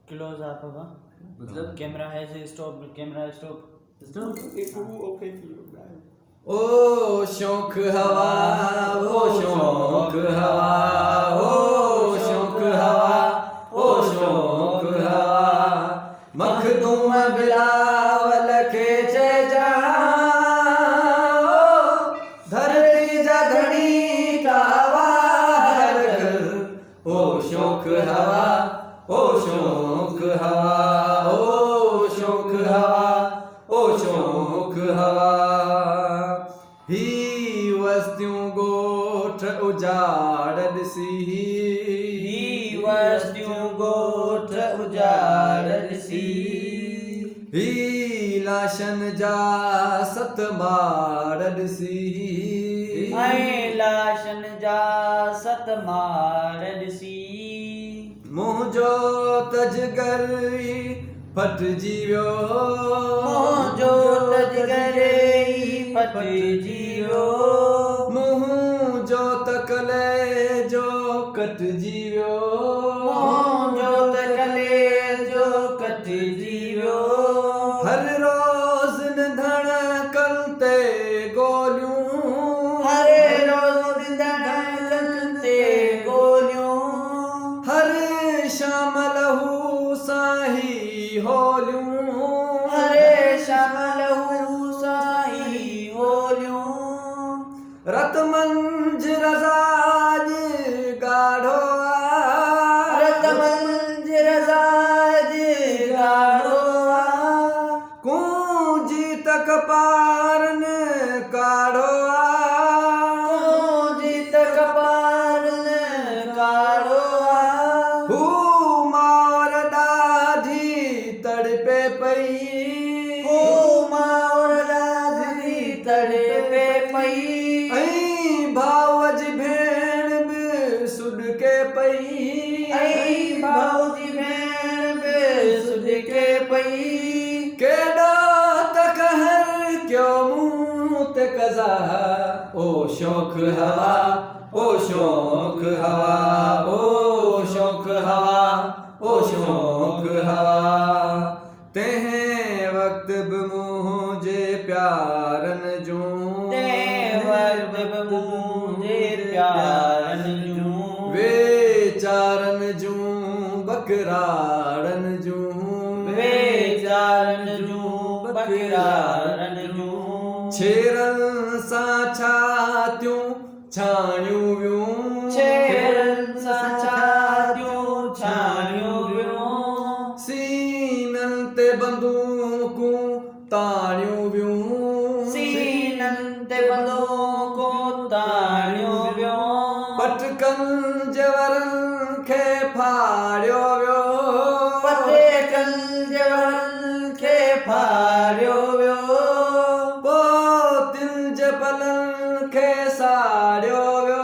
Close up होगा मतलब camera है से स्टॉप कैमरा स्टॉप ओके ओ शौक हवा ओ शौक हवा ओ शौक हवा ओ शौक हवा मखदूम बिलावल के जय जा धरती जधनी का वार ओ शौक हवा ओ शौक हवा ओ शौक हवा ओ शौक हवा ही वस्तियों गोठ उजाड़ सी ही वस्तियों गोठ उजाड़ सी ही लाशन जा सत मार सी ऐं लाशन जा सत मार सी मुंहिंजो तजगर फटजी वियो मुंहिंजो तजगर फटजी वियो मुंहिंजो तकलेजो कटजी वियो मुंहिंजो तकलेजो कटजी वियो हर रोज़ निधण कंते गोलियूं हर रोज़ निधण ते गोलियूं हर शाम लहू साही होलियूं हर शाम लहू साही होलियूं रत मंझ रज़ाज गाढ़ो रत मंझ रज़ाज गाढ़ो कूंजी तक पारन काढ़ो कूंजी तक पारन काढ़ो हू मार ॾाढी तड़पे पई ओ मार ॾाढी तड़पे पई ऐं भाउ जी भेण बि सुॾके पई ऐं भाउ जी भेण बि सुॾके पई केॾो त कहर कयो मूं ते कज़ा ओ शौक़ हवा ओ शौक़ हवा ओ शौक़ हवा ओ शौक़ हवा तंहिं वक़्त बि मुंहिंजे प्यारनि जूं तंहिं वक़्त बि मुंहिंजे प्यारनि जूं वेचारनि जूं बकराड़नि जूं वेचारनि जूं बकरारनि जूं छेरनि सां छातियूं छाणियूं वियूं छेरनि सां छातियूं छाणियूं वियूं सीननि ते बंदूकूं ताणियूं वियूं सीननि ते बंदूकूं ताणियूं वियूं पटकनि जे वरनि खे फाड़ियो वियो पटकनि जे वरनि खे फाड़ियो वियो पोतियुनि जे पलनि खे साड़ियो वियो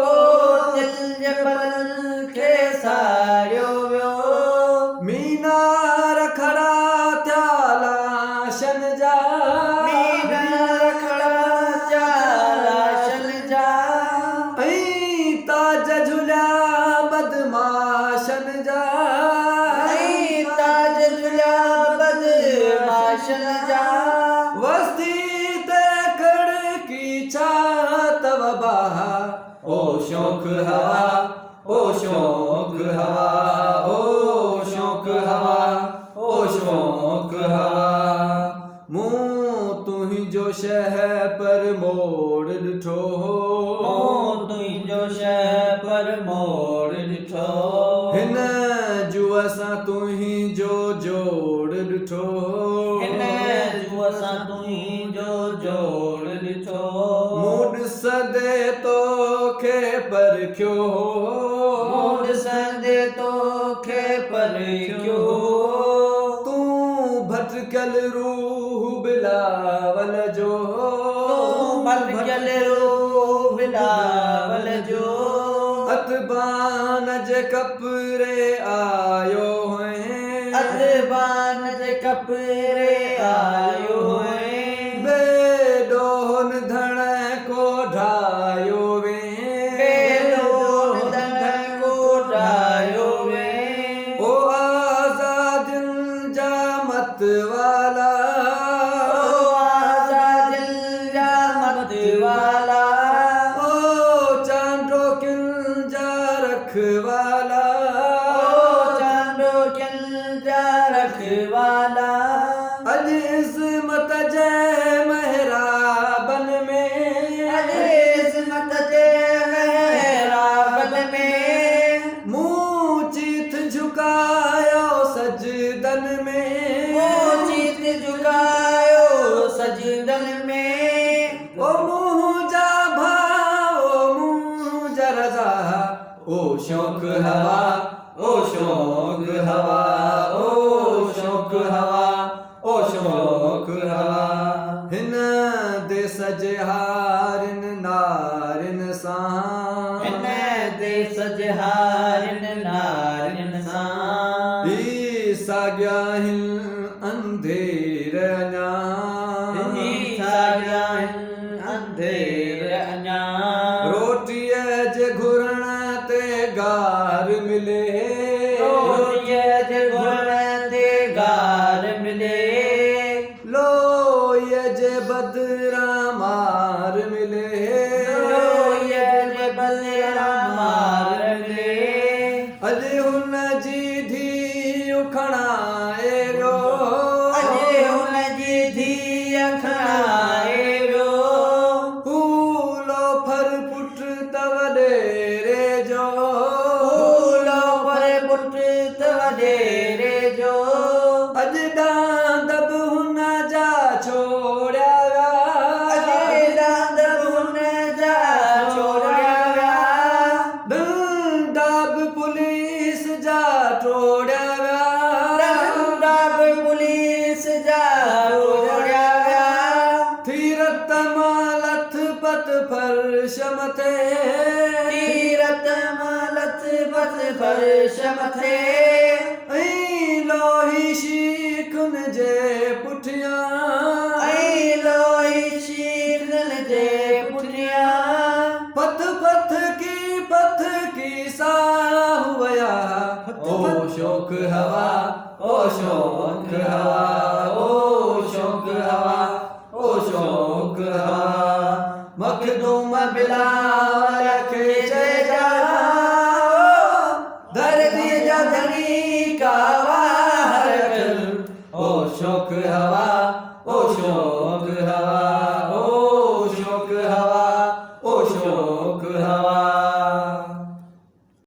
पोतियुनि जे पलनि खे साड़ियो वियो मीनार खड़ा थिया लाशनि जा मीनार खड़ा थिया लाशनि जा ऐं ताज झुलिया बदमाशनि जा ऐं ताज झुलिया बदमाशनि जा वस्ती ते खड़की छा तव बाहा ओ शौक़ हवा ओ शौक़ हवा ओ शौक़ हवा ओ शौक़ हवा मूं तुंहिंजो शह पर मोड़ ॾिठो मूं तुंहिंजो शह पर मोड़ ॾिठो हिन जुअ सां तुंहिंजो जोड़ ॾिठो हिन जुअ सां तुंहिंजो जोड़ ॾिठो मूं ॾिसंदे तोखे परखियो मूं ॾिसंदे तोखे परखियो तूं भटकियल रूह बिलावल जो तूं भटकियल रूह बिलावल जो अतबान जे कपिड़े आयो हैं अतबान जे कपिड़े आयो हैं बेडोन धण को ढायो वे बेडोन धण को ढायो वे ओ आज शौक हवा ओ शौक हवा ओ शौक हवा हिन देश जे हारिन नारिन सां हिन देश जे हारिन नारिन सां ही साॻिया हिन अंधेर अञा ही साॻिया हिन अंधेर अञा रोटीअ जे घुरण ते गार मिले रोटीअ जे घुरण ते गार मिले लोईअ जे बदिरां मार मिले लोईअ जे बदिरां मार मिले अॼु हुन जी धीउ खणाए वियो अॼु हुन जी धीअ खणाए वियो फूलो फर पुट तव ॾेरे जो फूलो पर पुट तव ॾेरे जो अॼु डांद बि हुन जा छोड़िया विया अॼु डांद हुन जा छोड़िया विया डंडा बि पुलिस जा टोड़िया विया डंडा बि पुलिस जा छोड़िया विया तीरथ मां लथ पत फर्श मथे तीरथ मालत पत फर्श मथे ऐं लोही शीखुन जे पुठियां ऐं लोही शीखन जे पुठियां पथ की साह हुया ओ शौक हवा ओ शौक हवा ओ शौक हवा ओ शौक हवा मखदूम बिला